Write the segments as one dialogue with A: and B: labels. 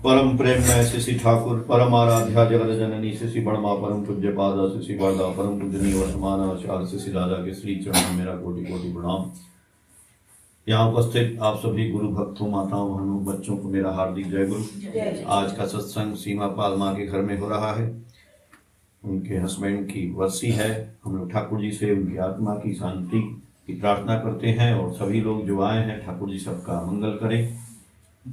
A: परम प्रेम में श्री ठाकुर परम आराध्या जगत जननी श्री बड़मा परम पूज्य पादा श्री वारदा परम पूजनीय वर्तमान आचार्य श्री राजा के श्री चरण में मेरा कोटि कोटि प्रणाम। यहाँ उपस्थित आप सभी गुरु भक्तों, माताओं, बहनों, बच्चों को मेरा हार्दिक जय गुरु। आज का सत्संग सीमा पाल माँ के घर में हो रहा है। उनके हस्बैंड की वर्षी है। हम लोग ठाकुर जी से उनकी आत्मा की शांति की प्रार्थना करते हैं और सभी लोग जो आए हैं ठाकुर जी सबका मंगल करें।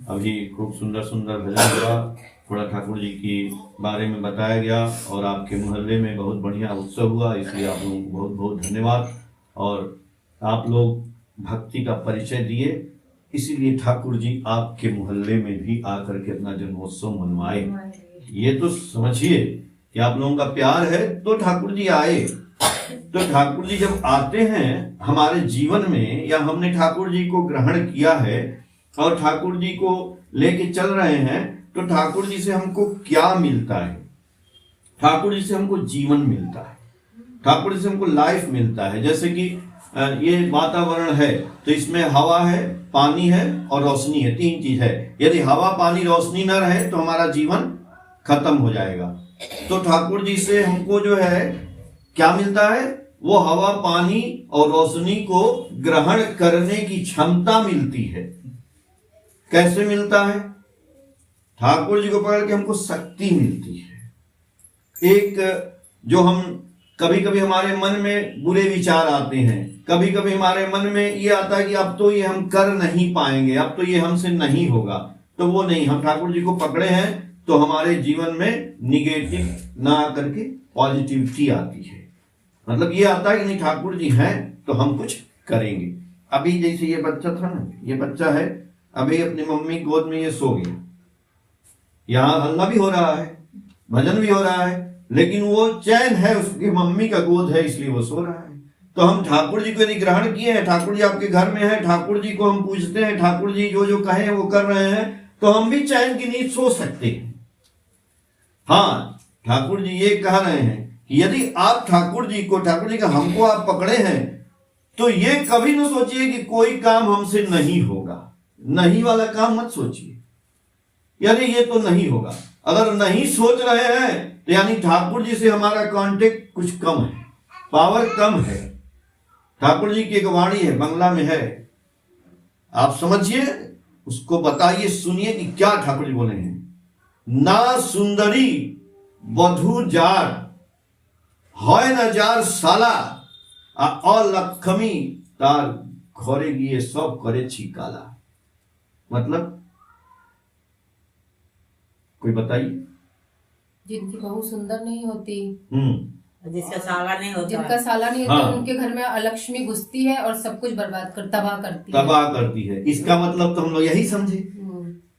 A: अभी खूब सुंदर सुंदर भजन हुआ, थोड़ा ठाकुर जी की बारे में बताया गया और आपके मोहल्ले में बहुत बढ़िया उत्सव हुआ, इसलिए आप लोगों को बहुत बहुत धन्यवाद। और आप लोग भक्ति का परिचय दिए, इसीलिए ठाकुर जी आपके मोहल्ले में भी आकर के अपना जन्मोत्सव मनवाए। ये तो समझिए कि आप लोगों का प्यार है तो ठाकुर जी आए। तो ठाकुर जी जब आते हैं हमारे जीवन में, या हमने ठाकुर जी को ग्रहण किया है और ठाकुर जी को लेके चल रहे हैं, तो ठाकुर जी से हमको क्या मिलता है? ठाकुर जी से हमको जीवन मिलता है, ठाकुर जी से हमको लाइफ मिलता है। जैसे कि ये वातावरण है तो इसमें हवा है, पानी है और रोशनी है, तीन चीज है। यदि हवा, पानी, रोशनी न रहे तो हमारा जीवन खत्म हो जाएगा। तो ठाकुर जी से हमको जो है क्या मिलता है? वो हवा, पानी और रोशनी को ग्रहण करने की क्षमता मिलती है। कैसे मिलता है? ठाकुर जी को पकड़ के हमको शक्ति मिलती है। एक जो हम कभी कभी हमारे मन में बुरे विचार आते हैं, कभी कभी हमारे मन में ये आता है कि अब तो ये हम कर नहीं पाएंगे, अब तो ये हमसे नहीं होगा, तो वो नहीं, हम ठाकुर जी को पकड़े हैं तो हमारे जीवन में निगेटिव ना आकर के पॉजिटिविटी आती है। मतलब ये आता है कि नहीं, ठाकुर जी हैं तो हम कुछ करेंगे। अभी जैसे ये बच्चा था ना, ये बच्चा है, अभी अपनी मम्मी गोद में ये सो गया, यहाँ हल्ला भी हो रहा है, भजन भी हो रहा है, लेकिन वो चैन है, उसकी मम्मी का गोद है इसलिए वो सो रहा है। तो हम ठाकुर जी को यदि ग्रहण किए हैं, ठाकुर जी आपके घर में है, ठाकुर जी को हम पूजते हैं, ठाकुर जी जो जो कहे वो कर रहे हैं, तो हम भी चैन की नींद सो सकते हैं। हाँ, ठाकुर जी ये कह रहे हैं कि यदि आप ठाकुर जी का हमको आप पकड़े हैं तो ये कभी न सोचिए कि कोई काम हमसे नहीं होगा। नहीं वाला काम मत सोचिए, यानी ये तो नहीं होगा। अगर नहीं सोच रहे हैं तो यानी ठाकुर जी से हमारा कांटेक्ट कुछ कम है, पावर कम है। ठाकुर जी की एक वाणी है, बंगला में है, आप समझिए, उसको बताइए, सुनिए कि क्या ठाकुर जी बोले हैं। ना सुंदरी बधू जार হয় না যার সালা অলক্ষमी তার ঘরে গিয়ে সব করেছি কালা। मतलब कोई बताइए?
B: जिनकी बहू सुंदर नहीं होती,
C: जिसका साला नहीं होता,
B: जिनका साला नहीं होता,
A: हाँ।
B: उनके घर में अलक्ष्मी घुसती है और सब कुछ बर्बाद कर तबाह करती है।
A: इसका मतलब तो हम लोग यही समझे,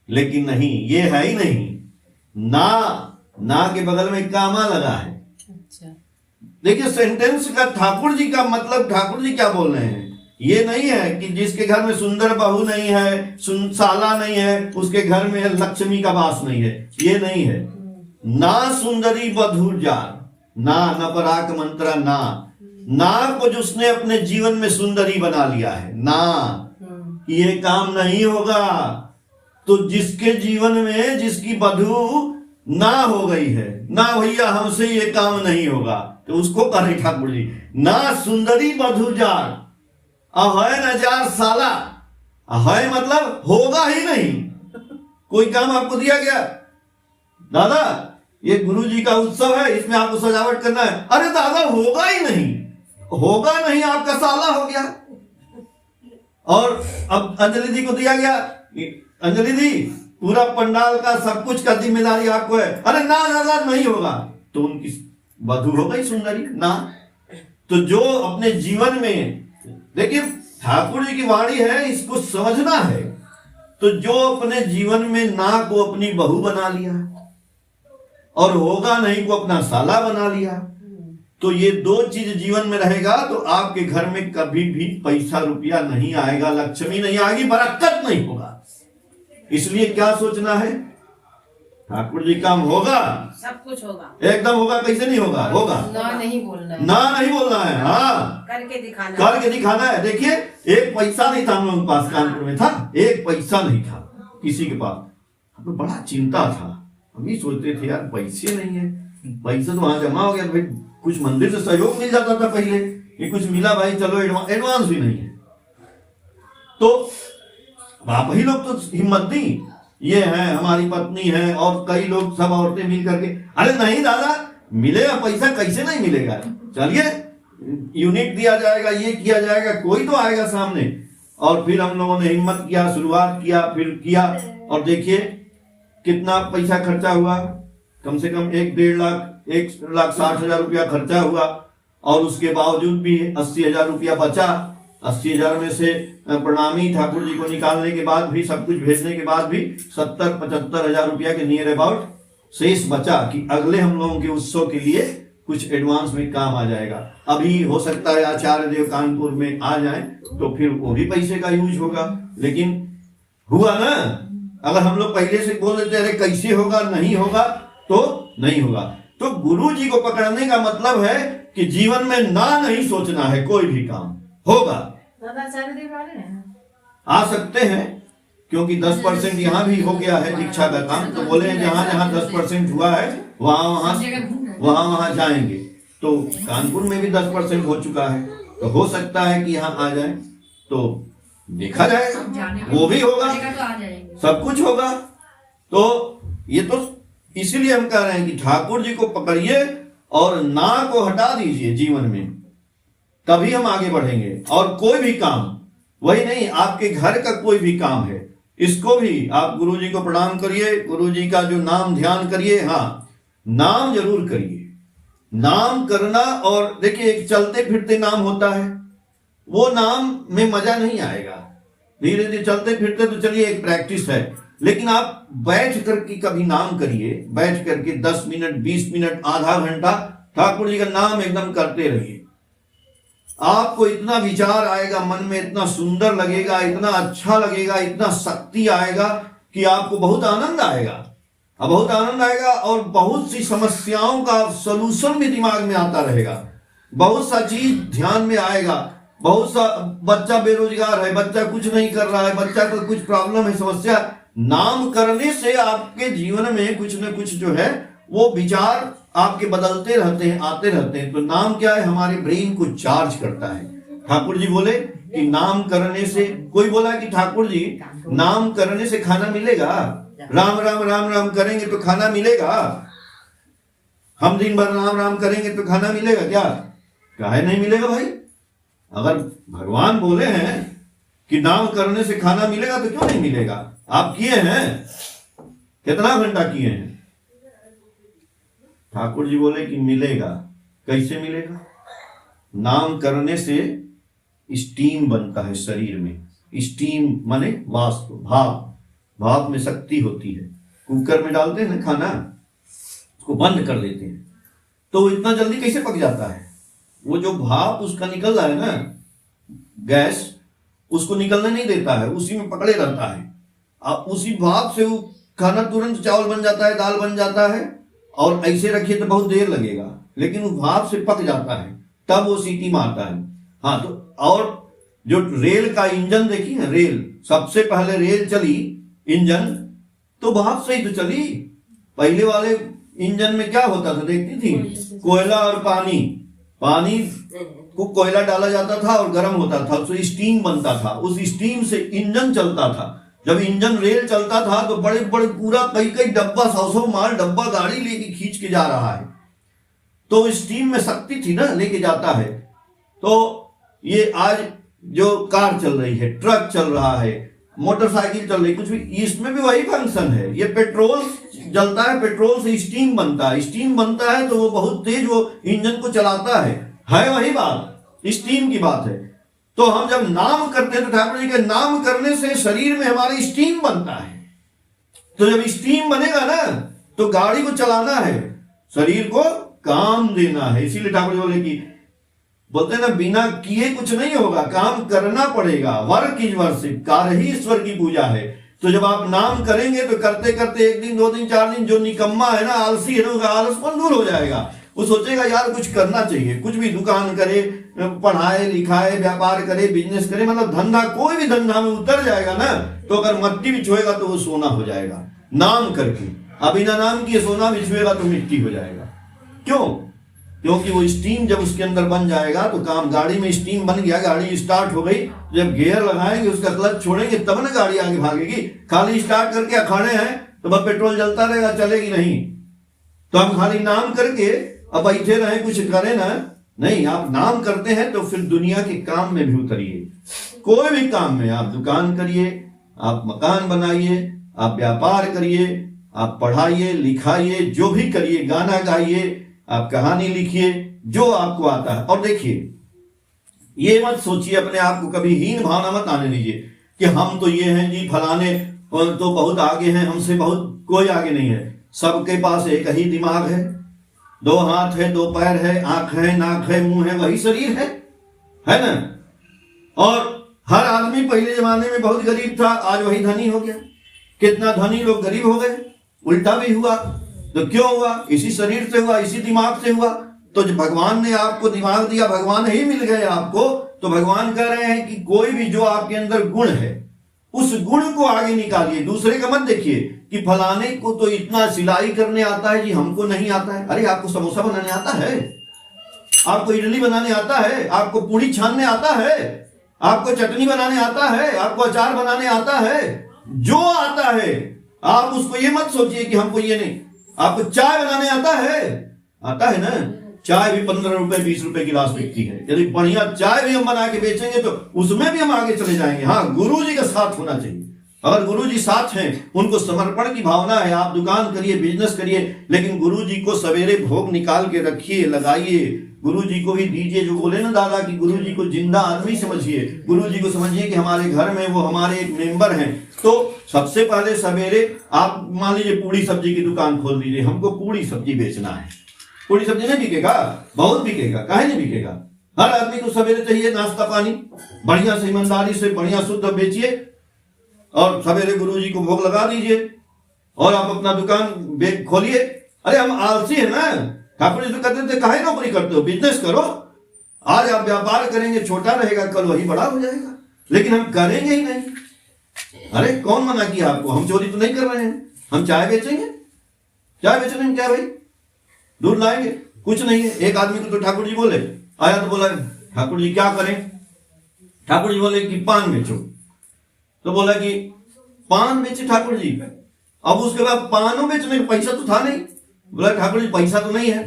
A: लेकिन नहीं, ये है ही नहीं। ना के बगल में कामा लगा है।
B: अच्छा,
A: देखिए सेंटेंस का ठाकुर जी का मतलब, ठाकुर जी क्या बोल रहे हैं? ये नहीं है कि जिसके घर में सुंदर बहू नहीं है, साला नहीं है, उसके घर में लक्ष्मी का वास नहीं है, ये नहीं है। ना सुंदरी बधू जार, ना नपराक मंत्रा, ना को जो उसने अपने जीवन में सुंदरी बना लिया है, ना, ये काम नहीं होगा। तो जिसके जीवन में जिसकी बधू ना हो गई है, ना भैया हमसे ये काम नहीं होगा, तो उसको कह रहे ठाकुर जी, ना सुंदरी बधू जार अहय न जार साला। अहय मतलब होगा ही नहीं। कोई काम आपको दिया गया, दादा ये गुरु जी का उत्सव है, इसमें आपको सजावट करना है, अरे दादा होगा ही नहीं, होगा नहीं, आपका साला हो गया। और अब अंजलि दी को दिया गया, अंजलि दी पूरा पंडाल का सब कुछ का जिम्मेदारी आपको है, अरे ना दादा नहीं होगा, तो उनकी वधू हो गई सुंदरी ना। तो जो अपने जीवन में, देखिए ठाकुर जी की वाणी है, इसको समझना है। तो जो अपने जीवन में ना को अपनी बहू बना लिया और होगा नहीं को अपना साला बना लिया, तो ये दो चीज जीवन में रहेगा तो आपके घर में कभी भी पैसा रुपया नहीं आएगा, लक्ष्मी नहीं आएगी, बरकत नहीं होगा। इसलिए क्या सोचना है? ठाकुर जी काम होगा,
C: सब कुछ होगा,
A: एकदम होगा। कैसे नहीं होगा? होगा।
B: ना नहीं बोलना है,
A: ना नहीं बोलना है, हाँ
C: करके दिखाना,
A: करके दिखाना है। देखिए, एक पैसा नहीं था हम लोगों के पास, कानपुर में था, एक पैसा नहीं था किसी के पास। हमें बड़ा चिंता था, हम ही सोचते थे यार पैसे नहीं है, पैसा तो वहां जमा हो गया, भाई कुछ मंदिर से सहयोग मिल जाता था पहले, ये कुछ मिला भाई, चलो एडवांस भी नहीं है। तो आप ही लोग तो हिम्मत दी, ये है हमारी पत्नी है और कई लोग, सब औरतें मिल करके, अरे नहीं दादा मिलेगा पैसा, कैसे नहीं मिलेगा, चलिए यूनिट दिया जाएगा, ये किया जाएगा, कोई तो आएगा सामने। और फिर हम लोगों ने हिम्मत किया, शुरुआत किया, फिर किया, और देखिए कितना पैसा खर्चा हुआ, कम से कम 1,60,000 रुपया खर्चा हुआ। और उसके बावजूद भी 80,000 रुपया बचा। 80,000 में से प्रणामी ठाकुर जी को निकालने के बाद भी, सब कुछ भेजने के बाद भी 70-75,000 रुपया के नियर अबाउट शेष बचा, कि अगले हम लोगों के उत्सव के लिए कुछ एडवांस में काम आ जाएगा। अभी हो सकता है आचार्य देव कानपुर में आ जाएं, तो फिर वो भी पैसे का यूज होगा। लेकिन हुआ ना, अगर हम लोग पहले से बोल देते अरे कैसे होगा, नहीं होगा, तो नहीं होगा। तो गुरु जी को पकड़ने का मतलब है कि जीवन में ना नहीं सोचना है, कोई भी काम होगा। आ सकते हैं, क्योंकि 10% यहाँ भी हो गया है दीक्षा का काम, तो बोले जहां जहां 10% हुआ है वहां जाएंगे। तो कानपुर में भी 10% हो चुका है, तो हो सकता है कि यहाँ आ जाए, तो देखा जाएगा, वो भी होगा, सब कुछ होगा। तो ये तो इसीलिए हम कह रहे हैं कि ठाकुर जी को पकड़िए और ना को हटा दीजिए जीवन में, तभी हम आगे बढ़ेंगे। और कोई भी काम, वही नहीं, आपके घर का कोई भी काम है, इसको भी आप गुरु जी को प्रणाम करिए, गुरु जी का जो नाम ध्यान करिए। हाँ, नाम जरूर करिए, नाम करना। और देखिए, एक चलते फिरते नाम होता है, वो नाम में मजा नहीं आएगा। धीरे धीरे चलते फिरते तो चलिए एक प्रैक्टिस है, लेकिन आप बैठ करके कभी नाम करिए, बैठ करके 10 मिनट, 20 मिनट, आधा घंटा ठाकुर जी का नाम एकदम करते रहिए। आपको इतना विचार आएगा मन में, इतना सुंदर लगेगा, इतना अच्छा लगेगा, इतना शक्ति आएगा कि आपको बहुत आनंद आएगा, बहुत आनंद आएगा। और बहुत सी समस्याओं का सलूशन भी दिमाग में आता रहेगा, बहुत सा चीज ध्यान में आएगा। बहुत सा बच्चा बेरोजगार है, बच्चा कुछ नहीं कर रहा है, बच्चा को कुछ प्रॉब्लम है, समस्या, नाम करने से आपके जीवन में कुछ न कुछ जो है वो विचार आपके बदलते रहते हैं, आते रहते हैं। तो नाम क्या है, हमारे ब्रेन को चार्ज करता है। ठाकुर जी बोले कि नाम करने से, कोई बोला कि ठाकुर जी नाम करने से खाना मिलेगा, राम राम राम राम करेंगे तो खाना मिलेगा, हम दिन भर राम राम करेंगे तो खाना मिलेगा क्या? काहे नहीं मिलेगा भाई? अगर भगवान बोले हैं कि नाम करने से खाना मिलेगा तो क्यों नहीं मिलेगा? आप किए हैं, कितना घंटा किए हैं? ठाकुर जी बोले कि मिलेगा। कैसे मिलेगा? नाम करने से स्टीम बनता है शरीर में। स्टीम माने वाष्प, भाप, भाप में शक्ति होती है। कुकर में डालते हैं ना खाना, उसको बंद कर देते हैं तो इतना जल्दी कैसे पक जाता है? वो जो भाप उसका निकल रहा है ना, गैस, उसको निकलने नहीं देता है, उसी में पकड़े रहता है। अब उसी भाप से वो खाना तुरंत चावल बन जाता है, दाल बन जाता है। और ऐसे रखिए तो बहुत देर लगेगा, लेकिन वो भाप से पक जाता है, तब वो सीटी मारता है। हाँ, तो और जो रेल का इंजन देखिए ना, रेल, सबसे पहले रेल चली इंजन तो भाप से ही तो चली। पहले वाले इंजन में क्या होता था देखती थी? कोयला और पानी, पानी को कोयला डाला जाता था और गर्म होता था, उससे स्टीम बनता था, उस स्टीम से इंजन चलता था। जब इंजन रेल चलता था तो बड़े बड़े पूरा कई कई डब्बा, 100 माल डब्बा गाड़ी लेके खींच के जा रहा है, तो स्टीम में शक्ति थी ना, लेके जाता है। तो ये आज जो कार चल रही है, ट्रक चल रहा है, मोटरसाइकिल चल रही, कुछ भी, इसमें भी वही फंक्शन है। ये पेट्रोल जलता है, पेट्रोल से स्टीम बनता है, स्टीम बनता है तो वो बहुत तेज वो इंजन को चलाता है वही बात, स्टीम की बात है। तो हम जब नाम करते हैं तो ठाकुर जी के नाम करने से शरीर में हमारी स्टीम बनता है। तो जब स्टीम बनेगा ना तो गाड़ी को चलाना है, शरीर को काम देना है। इसीलिए ठाकुर जी बोले कि, बोलते हैं ना, बिना किए कुछ नहीं होगा, काम करना पड़ेगा। वर्क इज वर्शिप, कार्य ही ईश्वर की पूजा है। तो जब आप नाम करेंगे तो करते करते 1 दिन 2 दिन 4 दिन जो निकम्मा है ना, आलसी है ना, उसका आलसपन दूर हो जाएगा। वो सोचेगा यार कुछ करना चाहिए, कुछ भी दुकान करे, पढ़ाए लिखाए, व्यापार करे, बिजनेस करे, मतलब धंधा, कोई भी धंधा में उतर जाएगा ना, तो अगर मट्टी भी छुएगा तो वो सोना हो जाएगा नाम करके। अब बिना नाम किए सोना भी छुएगा तो मिट्टी हो जाएगा। क्यों? क्योंकि वो स्टीम जब उसके अंदर बन जाएगा तो काम, गाड़ी में स्टीम बन गया, गाड़ी स्टार्ट हो गई, जब गियर लगाएंगे उसका क्लच छोड़ेंगे तब ना गाड़ी आगे भागेगी। खाली स्टार्ट करके खड़े हैं तो बस पेट्रोल जलता रहेगा, चलेगी नहीं। तो हम खाली नाम करके अब बैठे रहे, कुछ करें ना, नहीं। आप नाम करते हैं तो फिर दुनिया के काम में भी उतरिए। कोई भी काम में, आप दुकान करिए, आप मकान बनाइए, आप व्यापार करिए, आप पढ़ाइए लिखाइए, जो भी करिए, गाना गाइए, आप कहानी लिखिए, जो आपको आता है। और देखिए, ये मत सोचिए, अपने आप को कभी हीन भावना मत आने दीजिए कि हम तो ये हैं जी, फलाने तो बहुत आगे हैं, हमसे बहुत कोई आगे नहीं है। सबके पास एक ही दिमाग है, 2 हाथ है, 2 पैर है, आंख है, नाक है, मुंह है, वही शरीर है ना। और हर आदमी पहले जमाने में बहुत गरीब था, आज वही धनी हो गया। कितना धनी लोग गरीब हो गए, उल्टा भी हुआ। तो क्यों हुआ? इसी शरीर से हुआ, इसी दिमाग से हुआ। तो जो भगवान ने आपको दिमाग दिया, भगवान ही मिल गए आपको, तो भगवान कह रहे हैं कि कोई भी जो आपके अंदर गुण है, उस गुण को आगे निकालिए। दूसरे का मत देखिए कि फलाने को तो इतना सिलाई करने आता है जी, हमको नहीं आता है। अरे आपको समोसा बनाने आता है, आपको इडली बनाने आता है, आपको पूड़ी छानने आता है, आपको चटनी बनाने आता है, आपको अचार बनाने आता है, जो आता है। आप उसको ये मत सोचिए कि हमको ये नहीं। आपको चाय बनाने आता है ना। चाय भी 15 रुपए 20 रुपए गिलास बिकती है। यदि बढ़िया चाय भी हम बना के बेचेंगे तो उसमें भी हम आगे चले जाएंगे। हाँ, गुरुजी का साथ होना चाहिए। अगर गुरुजी साथ हैं, उनको समर्पण की भावना है, आप दुकान करिए, बिजनेस करिए, लेकिन गुरुजी को सवेरे भोग निकाल के रखिए, लगाइए। गुरुजी को भी दीजिए। जो बोले ना दादा कि गुरुजी को जिंदा आदमी समझिए, गुरुजी को समझिए कि हमारे घर में वो हमारे एक मेंबर हैं। तो सबसे पहले सवेरे आप मान लीजिए पूड़ी सब्जी की दुकान खोल दीजिए। हमको पूड़ी सब्जी बेचना है। पूड़ी सब्जी नहीं बिकेगा? बहुत बिकेगा। काहे नहीं बिकेगा? हर आदमी को सवेरे चाहिए नाश्ता पानी, बढ़िया से ईमानदारी से बढ़िया शुद्ध बेचिए और सवेरे गुरुजी को भोग लगा दीजिए और आप अपना दुकान खोलिए। अरे हम आलसी है ना। ठाकुर जी तो कहते थे काहे नौकरी करते हो, बिजनेस करो। आज आप व्यापार करेंगे, छोटा रहेगा, कल वही बड़ा हो जाएगा, लेकिन हम करेंगे ही नहीं। अरे कौन मना किया आपको? हम चोरी तो नहीं कर रहे हैं, हम चाय बेचेंगे। चाय बेचने में क्या भाई, दूध लाएंगे, कुछ नहीं है। एक आदमी को तो ठाकुर जी बोले, आया तो बोला ठाकुर जी क्या करें? ठाकुर जी बोले कि पान बेचो। तो बोला कि पान बेचे ठाकुर जी। अब उसके बाद पानों बेचने का पैसा तो था नहीं। बोला ठाकुर जी पैसा तो नहीं है।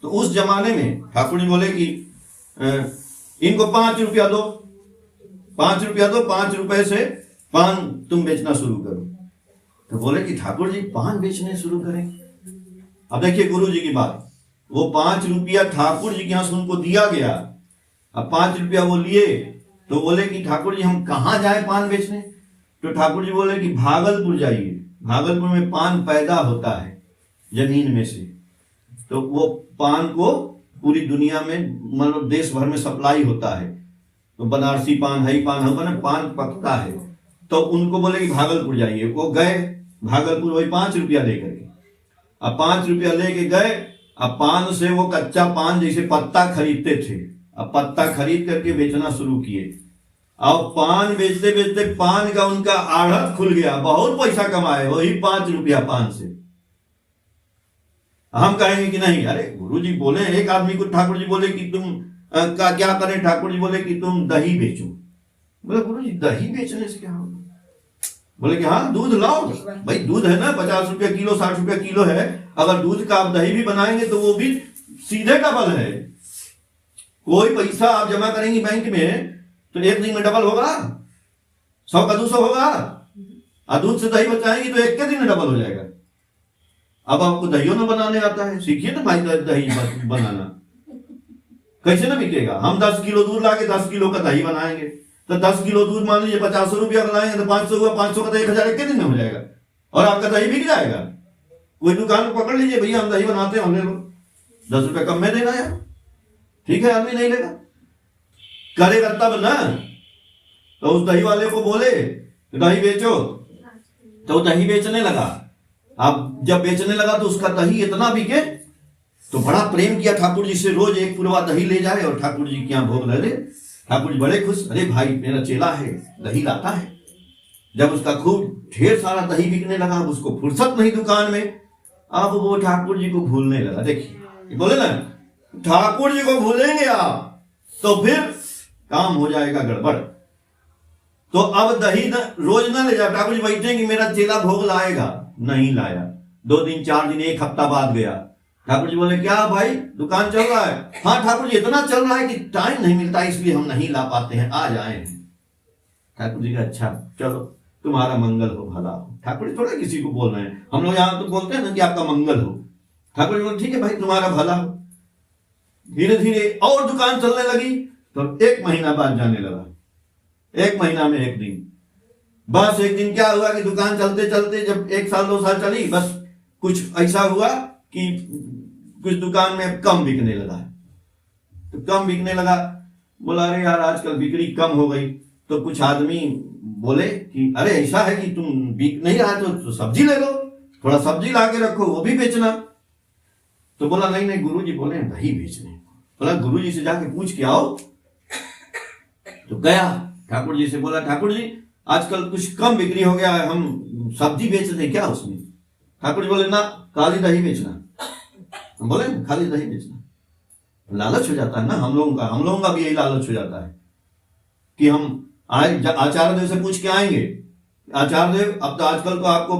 A: तो उस जमाने में ठाकुर जी बोले कि इनको 5 रुपया दो, 5 रुपया दो, 5 रुपए से पान तुम बेचना शुरू करो। तो बोले कि ठाकुर जी पान बेचने शुरू करें। अब देखिए गुरु जी की बात, वो 5 रुपया ठाकुर जी के यहाँ से उनको दिया गया। अब 5 रुपया वो लिए तो बोले कि ठाकुर जी हम कहाँ जाए पान बेचने? तो ठाकुर जी बोले कि भागलपुर जाइए, भागलपुर में पान पैदा होता है जमीन में से। तो वो पान को पूरी दुनिया में, मतलब देश भर में सप्लाई होता है। तो बनारसी पान, हई पान होगा ना, पान पकता है। तो उनको बोले कि भागलपुर जाइए। वो गए भागलपुर, वही 5 रुपया लेकर के। अब 5 रुपया लेके गए। अब पान से वो कच्चा पान जैसे पत्ता खरीदते थे, अब पत्ता खरीद करके बेचना शुरू किए। अब पान बेचते बेचते पान का उनका आढ़त खुल गया, बहुत पैसा कमाए वही 5 रुपया पान से। हम कहेंगे कि नहीं, अरे गुरुजी बोले, एक आदमी को ठाकुर जी बोले कि तुम का क्या करें? ठाकुर जी बोले कि तुम दही बेचो। बोले गुरुजी दही बेचने से क्या होगा? बोले कि हाँ दूध लाओ भाई, दूध है ना 50 रुपया किलो, 60 रुपया किलो है। अगर दूध का आप दही भी बनाएंगे तो वो भी सीधे डबल है। कोई पैसा आप जमा करेंगे बैंक में तो एक दिन में डबल होगा, 100 का 200 होगा। और दूध से दही बचाएंगे तो एक के दिन में डबल हो जाएगा। अब आपको दहियों ना बनाने आता है, सीखिए ना भाई दही बनाना। कैसे ना बिकेगा? हम 10 किलो दूध लाके 10 किलो का दही बनाएंगे तो 10 किलो दूध मान लीजिए 500 रुपया बनाएंगे तो 500 हुआ, 500 का तो 1000 एक के दिन में हो जाएगा और आपका दही बिक जाएगा। कोई दुकान को पकड़ लीजिए, भैया हम दही बनाते हैं, हम ले लो, 10 रुपया कम में देना यार, ठीक है। आदमी नहीं लेगा, करेगा तब ना। तो उस दही वाले को बोले दही बेचो, तो वो दही बेचने लगा। अब जब बेचने लगा तो उसका दही इतना बिके तो बड़ा प्रेम किया ठाकुर जी से, रोज एक पुरवा दही ले जाए और ठाकुर जी के यहाँ भोग ले ले। ठाकुर जी बड़े खुश, अरे भाई मेरा चेला है, दही लाता है। जब उसका खूब ढेर सारा दही बिकने लगा, अब उसको फुर्सत नहीं दुकान में, अब वो ठाकुर जी को भूलने लगा। देखिए बोले ना, ठाकुर जी को भूलेंगे आप तो फिर काम हो जाएगा गड़बड़। तो अब दही रोज ना ले जाओ, ठाकुर जी बैठे कि मेरा चेला भोग लाएगा, नहीं लाया। 2 दिन 4 दिन 1 हफ्ता बाद गया। ठाकुर जी बोले क्या भाई दुकान चल रहा है? हाँ ठाकुर जी इतना चल रहा है कि टाइम नहीं मिलता, इसलिए हम नहीं ला पाते हैं, आ जाए। ठाकुर जी का अच्छा चलो तुम्हारा मंगल हो, भला हो। ठाकुर जी थोड़ा किसी को बोल रहे हैं, हम लोग यहाँ तो बोलते हैं ना कि आपका मंगल हो। ठाकुर जी बोले ठीक है भाई तुम्हारा भला हो। धीरे धीरे और दुकान चलने लगी तो 1 महीना बाद जाने लगा, 1 महीना में 1 दिन। बस एक दिन क्या हुआ कि दुकान चलते चलते जब 1 साल 2 साल चली, बस कुछ ऐसा हुआ कि कुछ दुकान में कम बिकने लगा। तो कम बिकने लगा, बोला अरे यार आजकल बिक्री कम हो गई। तो कुछ आदमी बोले कि अरे ऐसा है कि तुम बिक नहीं रहा तो सब्जी ले लो, थोड़ा सब्जी ला के रखो, वो भी बेचना। तो बोला नहीं नहीं गुरुजी बोले दही बेचने। बोला गुरुजी से जाके पूछ के आओ। तो गया ठाकुर जी से, बोला ठाकुर जी आजकल कुछ कम बिक्री हो गया है, हम सब्जी बेचते क्या उसमें? ठाकुर जी बोले ना खाली दही बेचना। हम बोले खाली दही बेचना। लालच हो जाता है ना हम लोगों का भी यही लालच हो जाता है कि हम आचार्य देव से पूछ के आएंगे। आचार्य देव अब तो आजकल तो आपको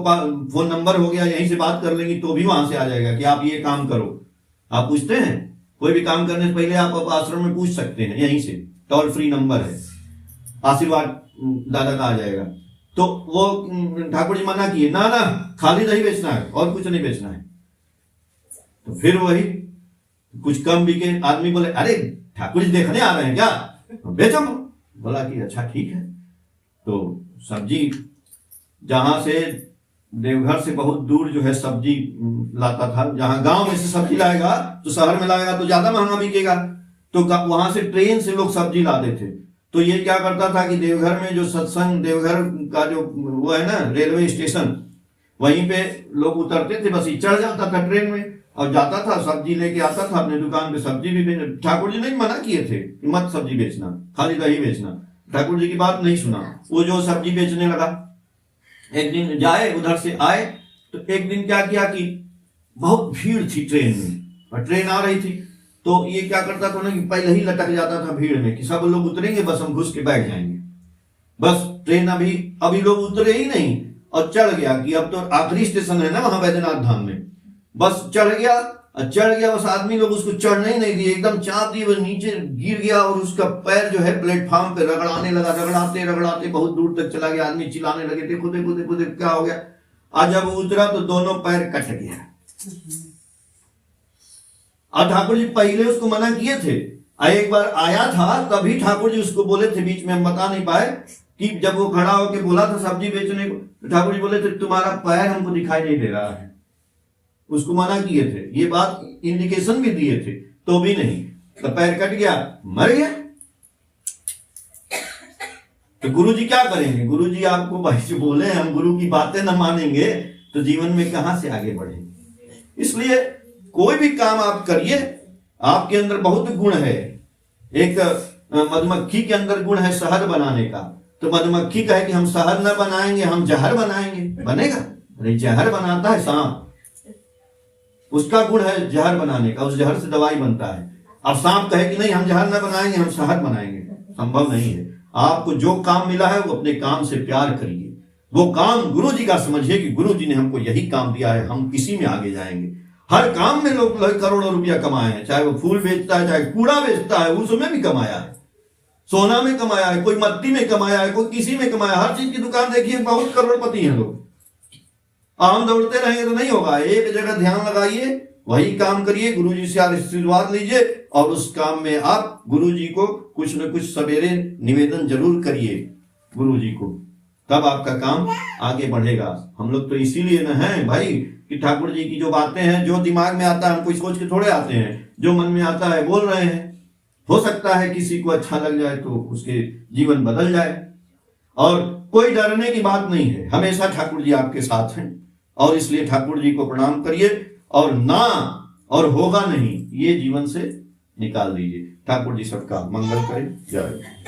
A: फोन नंबर हो गया, यहीं से बात कर लेंगे तो भी वहां से आ जाएगा कि आप ये काम करो। आप पूछते हैं कोई भी काम करने से पहले आप आश्रम में पूछ सकते हैं, यहीं से टोल फ्री नंबर है, आशीर्वाद दादा का आ जाएगा। तो वो ठाकुर जी मना किए, ना ना खाली दही बेचना है और कुछ नहीं बेचना है। तो फिर वही कुछ कम बिके। आदमी बोले अरे ठाकुर जी देखने आ रहे हैं क्या, बेचो। बोला कि अच्छा ठीक है। तो सब्जी जहां से देवघर से बहुत दूर जो है सब्जी लाता था, जहां गांव में से सब्जी लाएगा तो शहर में लाएगा तो ज्यादा महंगा बिकेगा, तो वहां से ट्रेन से लोग सब्जी लाते थे। तो ये क्या करता था कि देवघर में जो सत्संग, देवघर का जो वो है ना रेलवे स्टेशन, वहीं पे लोग उतरते थे, बस ही चढ़ जाता था ट्रेन में और जाता था, सब्जी लेके आता था अपने दुकान पे, सब्जी भी बेच। ठाकुर जी नहीं मना किए थे मत सब्जी बेचना, खाली दही बेचना। ठाकुर जी की बात नहीं सुना, वो जो सब्जी बेचने लगा। एक दिन जाए उधर से आए तो एक दिन क्या किया कि बहुत भीड़ थी ट्रेन में और ट्रेन आ रही थी। तो ये क्या करता था ना कि पहले ही लटक जाता था भीड़ में कि सब लोग उतरेंगे बस हम घुस के बैठ जाएंगे। बस ट्रेन अभी लोग उतरे ही नहीं और चढ़ गया कि अब तो आखिरी स्टेशन है ना वहां बैद्यनाथ धाम में। बस चढ़ गया बस आदमी लोग उसको चढ़ने ही नहीं दिए, एकदम चाप दिए, वो नीचे गिर गया और उसका पैर जो है प्लेटफॉर्म पे रगड़ाने लगा। रगड़ाते बहुत दूर तक चला गया। आदमी चिल्लाने लगे देखो देखो देखो देखो क्या हो गया। आज जब उतरा तो दोनों पैर कट गया। और ठाकुर जी पहले उसको मना किए थे। एक बार आया था तभी ठाकुर जी उसको बोले थे, बीच में हम बता नहीं पाए, कि जब वो खड़ा होके बोला था सब्जी बेचने को, तो ठाकुर जी बोले थे तुम्हारा पैर हमको दिखाई नहीं दे रहा है। उसको मना किए थे, ये बात इंडिकेशन भी दिए थे तो भी नहीं। तो पैर कट गया, मर गया। तो गुरु जी क्या करेंगे? गुरु जी आपको भाई जो बोले हम गुरु की बातें न मानेंगे तो जीवन में कहां से आगे बढ़ेंगे। इसलिए कोई भी काम आप करिए, आपके अंदर बहुत गुण है। एक मधुमक्खी के अंदर गुण है शहद बनाने का, तो मधुमक्खी कहे कि हम शहद न बनाएंगे हम जहर बनाएंगे, बनेगा? अरे जहर बनाता है सांप, उसका गुण है जहर बनाने का, उस जहर से दवाई बनता है। अब सांप कहे कि नहीं हम जहर न बनाएंगे हम शहद बनाएंगे, संभव नहीं है। आपको जो काम मिला है वो अपने काम से प्यार करिए। वो काम गुरु जी का समझिए कि गुरु जी ने हमको यही काम दिया है, हम किसी में आगे जाएंगे। हर काम में लोग करोड़ों रुपया कमाए हैं, चाहे वो फूल बेचता है चाहे कूड़ा बेचता है, उसमें भी कमाया है, सोना में कमाया है, कोई मट्टी में कमाया है, कोई किसी में कमाया। हर चीज की दुकान देखिए, बहुत करोड़पति हैं लोग। हम दौड़ते रहेंगे तो नहीं होगा। एक जगह ध्यान लगाइए, वही काम करिए, गुरु जी से आशीर्वाद लीजिए और उस काम में आप गुरु जी को कुछ न कुछ सवेरे निवेदन जरूर करिए गुरु जी को, तब आपका काम आगे बढ़ेगा। हम लोग तो इसीलिए न हैं भाई कि ठाकुर जी की जो बातें हैं, जो दिमाग में आता है हम कोई सोच के थोड़े आते हैं, जो मन में आता है बोल रहे हैं। हो सकता है किसी को अच्छा लग जाए तो उसके जीवन बदल जाए। और कोई डरने की बात नहीं है, हमेशा ठाकुर जी आपके साथ हैं और इसलिए ठाकुर जी को प्रणाम करिए और ना और होगा नहीं ये जीवन से निकाल दीजिए। ठाकुर जी सबका मंगल करें। जय।